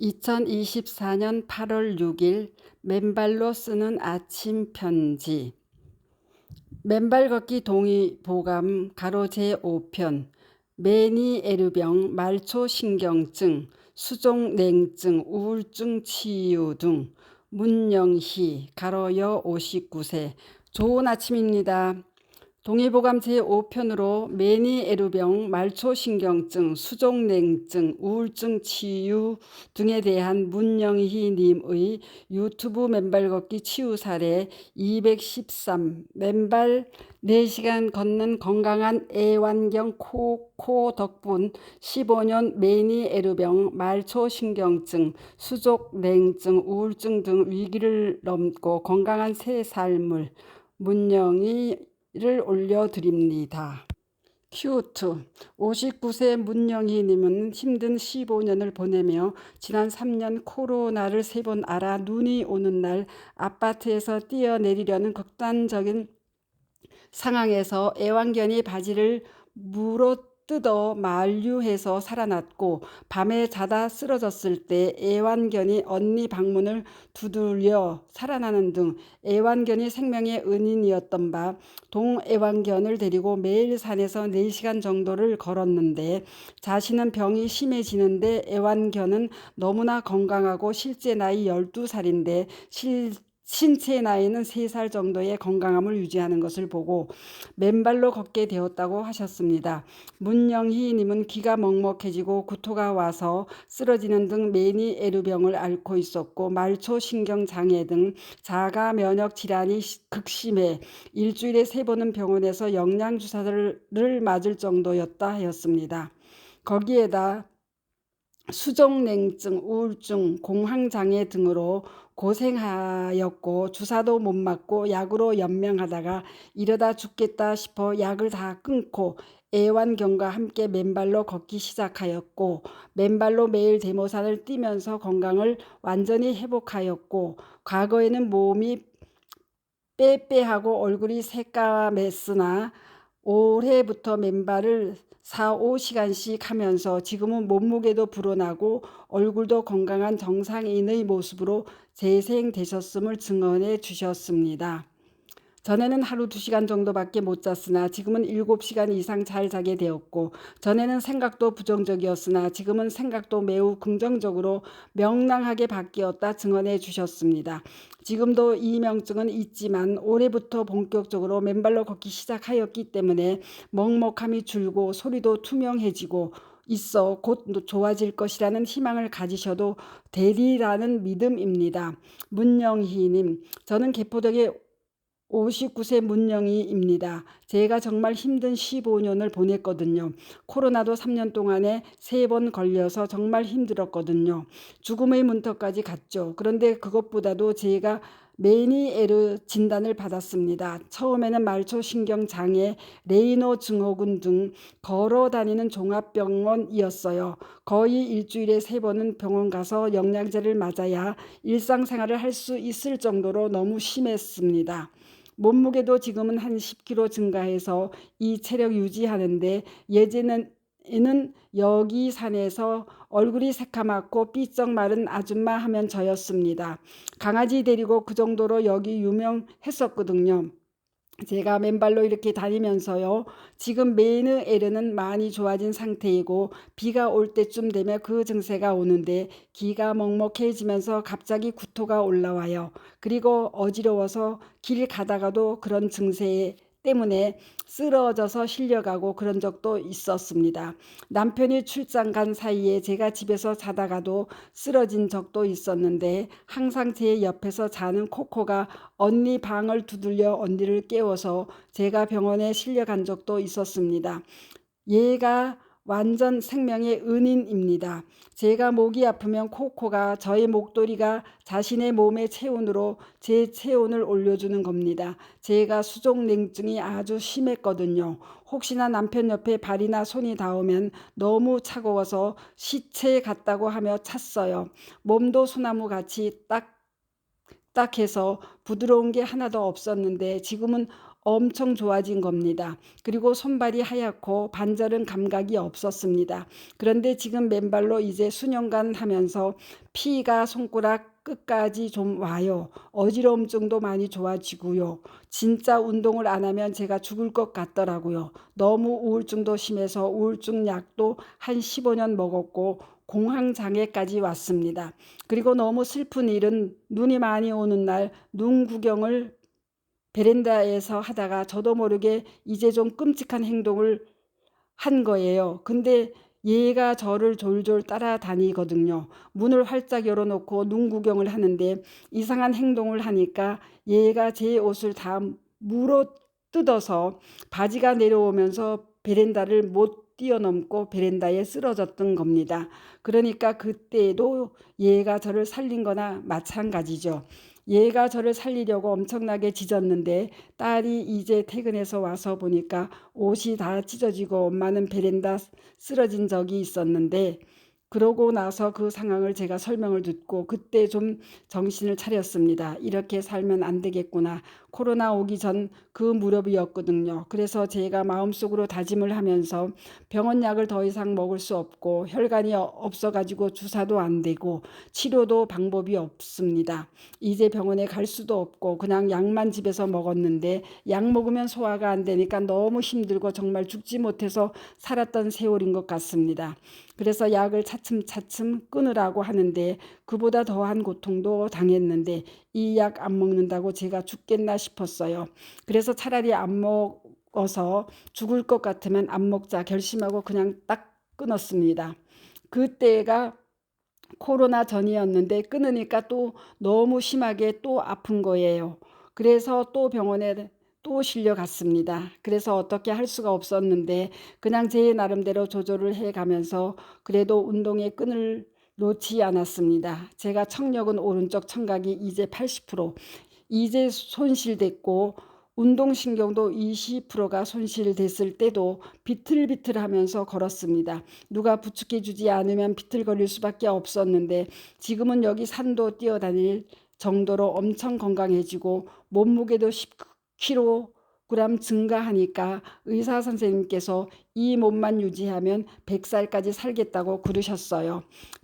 2024년 8월 6일 맨발로 쓰는 아침 편지. 맨발 걷기 동의보감 가로 제5편. 메니에르병, 말초신경증, 수족냉증, 우울증 치유 등. 문영희 가로 여 59세. 좋은 아침입니다. 동의보감 제5편으로 메니에르병, 말초신경증, 수족냉증, 우울증 치유 등에 대한 문영희 님의 유튜브 맨발 걷기 치유 사례 213 맨발 4시간 걷는 건강한 애완경 코코 덕분 15년 메니에르병, 말초신경증, 수족냉증, 우울증 등 위기를 넘고 건강한 새 삶을 문영희 를 올려드립니다. 큐트 59세 문영희님은 힘든 15년을 보내며 지난 3년 코로나를 3번 앓아 눈이 오는 날 아파트에서 뛰어내리려는 극단적인 상황에서 애완견이 바지를 물어뜯어 만류해서 살아났고 밤에 자다 쓰러졌을 때 애완견이 언니 방문을 두들려 살아나는 등 애완견이 생명의 은인이었던 바 동애완견을 데리고 매일 산에서 4시간 정도를 걸었는데 자신은 병이 심해지는데 애완견은 너무나 건강하고 실제 나이 12살인데 신체 나이는 3살 정도의 건강함을 유지하는 것을 보고 맨발로 걷게 되었다고 하셨습니다. 문영희님은 귀가 먹먹해지고 구토가 와서 쓰러지는 등 메니에르병을 앓고 있었고 말초신경장애 등 자가 면역 질환이 극심해 일주일에 3번은 병원에서 영양주사를 맞을 정도였다 하였습니다. 거기에다 수족냉증, 우울증, 공황장애 등으로 고생하였고 주사도 못 맞고 약으로 연명하다가 이러다 죽겠다 싶어 약을 다 끊고 애완견과 함께 맨발로 걷기 시작하였고 맨발로 매일 대모산을 뛰면서 건강을 완전히 회복하였고 과거에는 몸이 빼빼하고 얼굴이 새까맸으나 올해부터 맨발을 4, 5시간씩 하면서 지금은 몸무게도 불어나고 얼굴도 건강한 정상인의 모습으로 재생되셨음을 증언해 주셨습니다. 전에는 하루 2시간 정도밖에 못 잤으나 지금은 7시간 이상 잘 자게 되었고 전에는 생각도 부정적이었으나 지금은 생각도 매우 긍정적으로 명랑하게 바뀌었다 증언해 주셨습니다. 지금도 이 명증은 있지만 올해부터 본격적으로 맨발로 걷기 시작하였기 때문에 먹먹함이 줄고 소리도 투명해지고 있어 곧 좋아질 것이라는 희망을 가지셔도 되리라는 믿음입니다. 문영희님, 저는 개포동에 59세 문영희입니다. 제가 정말 힘든 15년을 보냈거든요. 코로나도 3년 동안에 3번 걸려서 정말 힘들었거든요. 죽음의 문턱까지 갔죠. 그런데 그것보다도 제가 메니에르 진단을 받았습니다. 처음에는 말초신경장애, 레이노 증후군 등 걸어 다니는 종합병원이었어요. 거의 일주일에 3번은 병원 가서 영양제를 맞아야 일상생활을 할 수 있을 정도로 너무 심했습니다. 몸무게도 지금은 한 10kg 증가해서 이 체력 유지하는데 예전에는 여기 산에서 얼굴이 새카맣고 삐쩍 마른 아줌마 하면 저였습니다. 강아지 데리고 그 정도로 여기 유명했었거든요. 제가 맨발로 이렇게 다니면서요. 지금 메르에르는 많이 좋아진 상태이고 비가 올 때쯤 되면 그 증세가 오는데 귀가 먹먹해지면서 갑자기 구토가 올라와요. 그리고 어지러워서 길 가다가도 그런 증세 때문에 쓰러져서 실려가고 그런 적도 있었습니다. 남편이 출장 간 사이에 제가 집에서 자다가도 쓰러진 적도 있었는데 항상 제 옆에서 자는 코코가 언니 방을 두들려 언니를 깨워서 제가 병원에 실려간 적도 있었습니다. 얘가 완전 생명의 은인입니다. 제가 목이 아프면 코코가 저의 목도리가 자신의 몸의 체온으로 제 체온을 올려주는 겁니다. 제가 수족냉증이 아주 심했거든요. 혹시나 남편 옆에 발이나 손이 닿으면 너무 차가워서 시체 같다고 하며 찼어요. 몸도 소나무같이 딱딱해서 부드러운 게 하나도 없었는데 지금은 엄청 좋아진 겁니다. 그리고 손발이 하얗고 반절은 감각이 없었습니다. 그런데 지금 맨발로 이제 수년간 하면서 피가 손가락 끝까지 좀 와요. 어지러움증도 많이 좋아지고요. 진짜 운동을 안 하면 제가 죽을 것 같더라고요. 너무 우울증도 심해서 우울증 약도 한 15년 먹었고 공황장애까지 왔습니다. 그리고 너무 슬픈 일은 눈이 많이 오는 날 눈 구경을 베란다에서 하다가 저도 모르게 이제 좀 끔찍한 행동을 한 거예요. 근데 얘가 저를 졸졸 따라다니거든요. 문을 활짝 열어놓고 눈 구경을 하는데 이상한 행동을 하니까 얘가 제 옷을 다 물어 뜯어서 바지가 내려오면서 베란다를 못 뛰어넘고 베란다에 쓰러졌던 겁니다. 그러니까 그때도 얘가 저를 살린 거나 마찬가지죠. 얘가 저를 살리려고 엄청나게 짖었는데 딸이 이제 퇴근해서 와서 보니까 옷이 다 찢어지고 엄마는 베란다 쓰러진 적이 있었는데, 그러고 나서 그 상황을 제가 설명을 듣고 그때 좀 정신을 차렸습니다. 이렇게 살면 안 되겠구나. 코로나 오기 전 그 무렵이었거든요. 그래서 제가 마음속으로 다짐을 하면서 병원 약을 더 이상 먹을 수 없고 혈관이 없어가지고 주사도 안 되고 치료도 방법이 없습니다. 이제 병원에 갈 수도 없고 그냥 약만 집에서 먹었는데 약 먹으면 소화가 안 되니까 너무 힘들고 정말 죽지 못해서 살았던 세월인 것 같습니다. 그래서 약을 차츰차츰 끊으라고 하는데 그보다 더한 고통도 당했는데 이 약 안 먹는다고 제가 죽겠나 싶었어요. 그래서 차라리 안 먹어서 죽을 것 같으면 안 먹자 결심하고 그냥 딱 끊었습니다. 그때가 코로나 전이었는데 끊으니까 또 너무 심하게 또 아픈 거예요. 그래서 또 병원에 또 실려갔습니다. 그래서 어떻게 할 수가 없었는데 그냥 제 나름대로 조절을 해가면서 그래도 운동의 끈을 놓지 않았습니다. 제가 청력은 오른쪽 청각이 이제 80%, 이제 손실됐고 운동신경도 20%가 손실됐을 때도 비틀비틀하면서 걸었습니다. 누가 부축해주지 않으면 비틀거릴 수밖에 없었는데 지금은 여기 산도 뛰어다닐 정도로 엄청 건강해지고 몸무게도 10kg 증가하니까 의사 선생님께서 이 몸만 유지하면 100살까지 살겠다고 그러셨어요.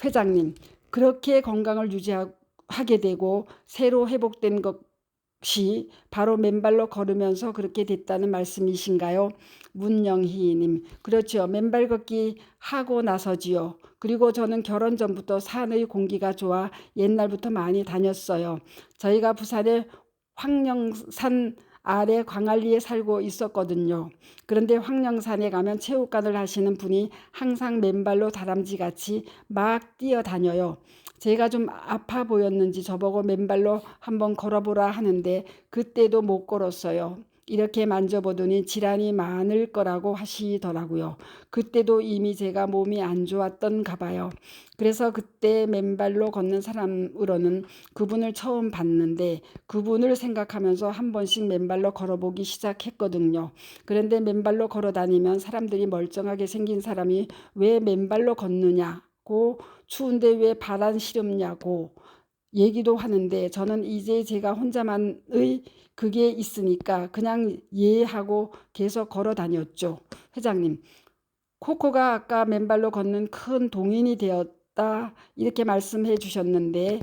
회장님, 그렇게 건강을 유지하게 되고 새로 회복된 것이 바로 맨발로 걸으면서 그렇게 됐다는 말씀이신가요? 문영희님, 그렇죠. 맨발 걷기 하고 나서지요. 그리고 저는 결혼 전부터 산의 공기가 좋아 옛날부터 많이 다녔어요. 저희가 부산의 황령산 아래 광안리에 살고 있었거든요. 그런데 황령산에 가면 체육관을 하시는 분이 항상 맨발로 다람쥐같이 막 뛰어다녀요. 제가 좀 아파 보였는지 저보고 맨발로 한번 걸어보라 하는데 그때도 못 걸었어요. 이렇게 만져보더니 질환이 많을 거라고 하시더라고요. 그때도 이미 제가 몸이 안 좋았던가 봐요. 그래서 그때 맨발로 걷는 사람으로는 그분을 처음 봤는데 그분을 생각하면서 한 번씩 맨발로 걸어보기 시작했거든요. 그런데 맨발로 걸어 다니면 사람들이 멀쩡하게 생긴 사람이 왜 맨발로 걷느냐고, 추운데 왜 발 안 시렵냐고 얘기도 하는데 저는 이제 제가 혼자만의 그게 있으니까 그냥 이해하고 계속 걸어 다녔죠. 회장님, 코코가 아까 맨발로 걷는 큰 동인이 되었다 이렇게 말씀해 주셨는데,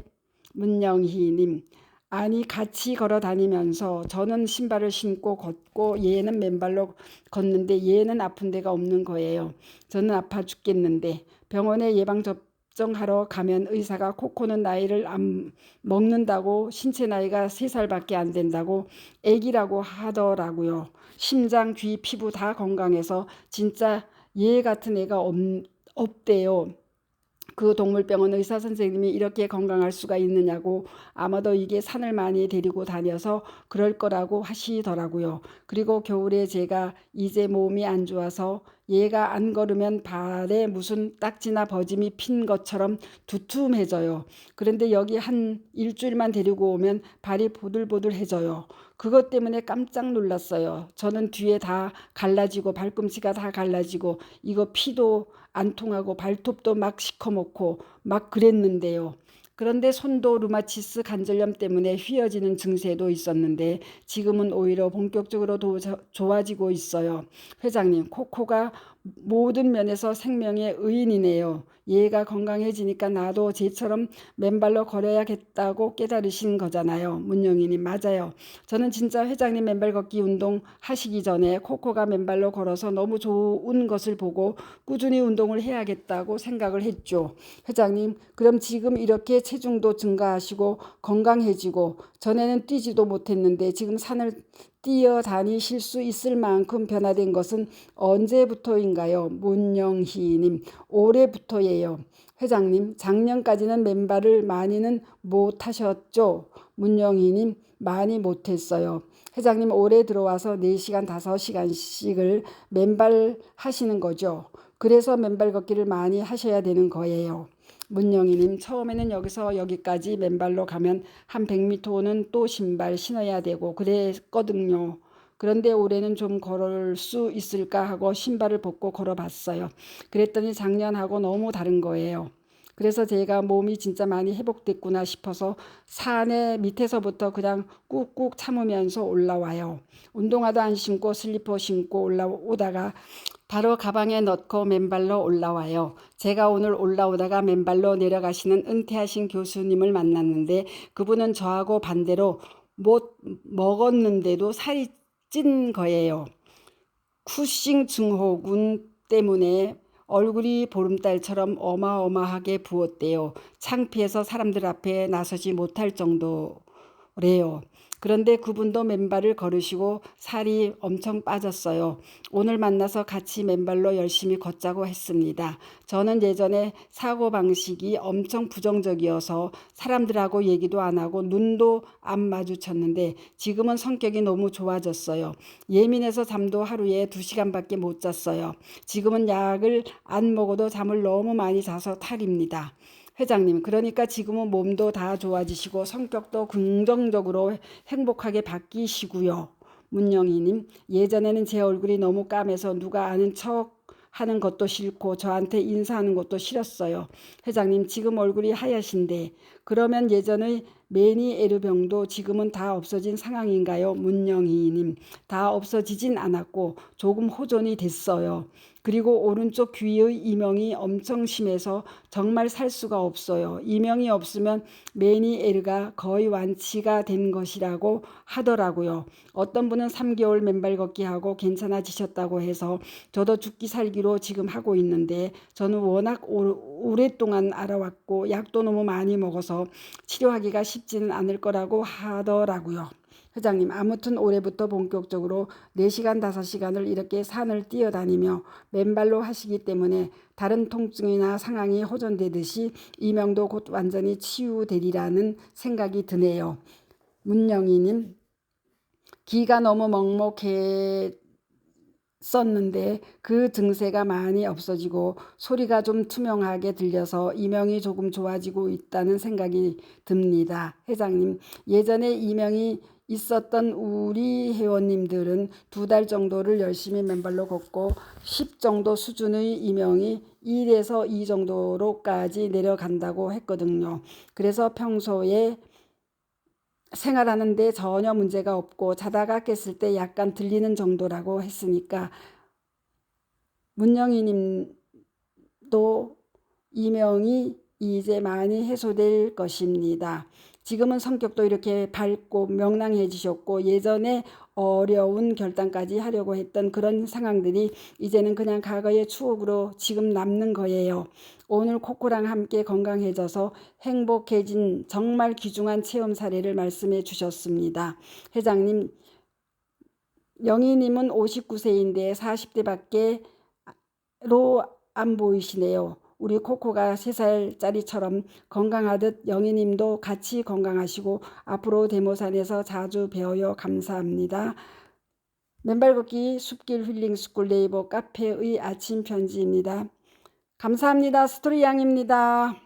문영희님, 아니 같이 걸어 다니면서 저는 신발을 신고 걷고 얘는 맨발로 걷는데 얘는 아픈 데가 없는 거예요. 저는 아파 죽겠는데 병원에 예방접종하러 가면 의사가 코코는 나이를 안 먹는다고, 신체 나이가 3살밖에 안 된다고 애기라고 하더라고요. 심장, 귀, 피부 다 건강해서 진짜 얘 같은 애가 없대요. 그 동물병원 의사 선생님이 이렇게 건강할 수가 있느냐고, 아마도 이게 산을 많이 데리고 다녀서 그럴 거라고 하시더라고요. 그리고 겨울에 제가 이제 몸이 안 좋아서 얘가 안 걸으면 발에 무슨 딱지나 버짐이 핀 것처럼 두툼해져요. 그런데 여기 한 일주일만 데리고 오면 발이 보들보들해져요. 그것 때문에 깜짝 놀랐어요. 저는 뒤에 다 갈라지고 발꿈치가 다 갈라지고 이거 피도 안 통하고 발톱도 막 시커멓고 막 그랬는데요. 그런데 손도 루마티스 관절염 때문에 휘어지는 증세도 있었는데 지금은 오히려 본격적으로 좋아지고 있어요. 회장님, 코코가 모든 면에서 생명의 의인이네요. 얘가 건강해지니까 나도 쟤처럼 맨발로 걸어야겠다고 깨달으신 거잖아요. 문영희님, 맞아요. 저는 진짜 회장님 맨발 걷기 운동 하시기 전에 코코가 맨발로 걸어서 너무 좋은 것을 보고 꾸준히 운동을 해야겠다고 생각을 했죠. 회장님, 그럼 지금 이렇게 체중도 증가하시고 건강해지고 전에는 뛰지도 못했는데 지금 산을 뛰어다니실 수 있을 만큼 변화된 것은 언제부터인가요? 문영희님, 올해부터예요. 회장님, 작년까지는 맨발을 많이는 못하셨죠? 문영희님, 많이 못했어요. 회장님, 올해 들어와서 4시간, 5시간씩을 맨발 하시는 거죠. 그래서 맨발 걷기를 많이 하셔야 되는 거예요. 문영희님, 처음에는 여기서 여기까지 맨발로 가면 한 100m는 또 신발 신어야 되고 그랬거든요. 그런데 올해는 좀 걸을 수 있을까 하고 신발을 벗고 걸어봤어요. 그랬더니 작년하고 너무 다른 거예요. 그래서 제가 몸이 진짜 많이 회복됐구나 싶어서 산에 밑에서부터 그냥 꾹꾹 참으면서 올라와요. 운동화도 안 신고 슬리퍼 신고 올라오다가 바로 가방에 넣고 맨발로 올라와요. 제가 오늘 올라오다가 맨발로 내려가시는 은퇴하신 교수님을 만났는데 그분은 저하고 반대로 못 먹었는데도 살이 찐 거예요. 쿠싱 증후군 때문에 얼굴이 보름달처럼 어마어마하게 부었대요. 창피해서 사람들 앞에 나서지 못할 정도래요. 그런데 그분도 맨발을 걸으시고 살이 엄청 빠졌어요. 오늘 만나서 같이 맨발로 열심히 걷자고 했습니다. 저는 예전에 사고방식이 엄청 부정적이어서 사람들하고 얘기도 안 하고 눈도 안 마주쳤는데 지금은 성격이 너무 좋아졌어요. 예민해서 잠도 하루에 2시간밖에 못 잤어요. 지금은 약을 안 먹어도 잠을 너무 많이 자서 탈입니다. 회장님, 그러니까 지금은 몸도 다 좋아지시고 성격도 긍정적으로 행복하게 바뀌시고요. 문영희님, 예전에는 제 얼굴이 너무 까매서 누가 아는 척 하는 것도 싫고 저한테 인사하는 것도 싫었어요. 회장님, 지금 얼굴이 하얗신데 그러면 예전의 메니에르병도 지금은 다 없어진 상황인가요? 문영희님, 다 없어지진 않았고 조금 호전이 됐어요. 그리고 오른쪽 귀의 이명이 엄청 심해서 정말 살 수가 없어요. 이명이 없으면 메니에르가 거의 완치가 된 것이라고 하더라고요. 어떤 분은 3개월 맨발 걷기 하고 괜찮아지셨다고 해서 저도 죽기 살기로 지금 하고 있는데 저는 워낙 오랫동안 알아왔고 약도 너무 많이 먹어서 치료하기가 쉽지는 않을 거라고 하더라고요. 회장님, 아무튼 올해부터 본격적으로 4시간, 5시간을 이렇게 산을 뛰어다니며 맨발로 하시기 때문에 다른 통증이나 상황이 호전되듯이 이명도 곧 완전히 치유되리라는 생각이 드네요. 문영희님, 기가 너무 먹먹했었는데 그 증세가 많이 없어지고 소리가 좀 투명하게 들려서 이명이 조금 좋아지고 있다는 생각이 듭니다. 회장님, 예전에 이명이 있었던 우리 회원님들은 2달 정도를 열심히 맨발로 걷고 10 정도 수준의 이명이 1에서 2 정도로까지 내려간다고 했거든요. 그래서 평소에 생활하는데 전혀 문제가 없고 자다가 깼을 때 약간 들리는 정도라고 했으니까 문영희님도 이명이 이제 많이 해소될 것입니다. 지금은 성격도 이렇게 밝고 명랑해지셨고 예전에 어려운 결단까지 하려고 했던 그런 상황들이 이제는 그냥 과거의 추억으로 지금 남는 거예요. 오늘 코코랑 함께 건강해져서 행복해진 정말 귀중한 체험 사례를 말씀해 주셨습니다. 회장님, 영희님은 59세인데 40대밖에 로 안 보이시네요. 우리 코코가 3살짜리처럼 건강하듯 영희님도 같이 건강하시고 앞으로 대모산에서 자주 뵈어요. 감사합니다. 맨발 걷기 숲길 힐링 스쿨 네이버 카페의 아침 편지입니다. 감사합니다. 스토리 양입니다.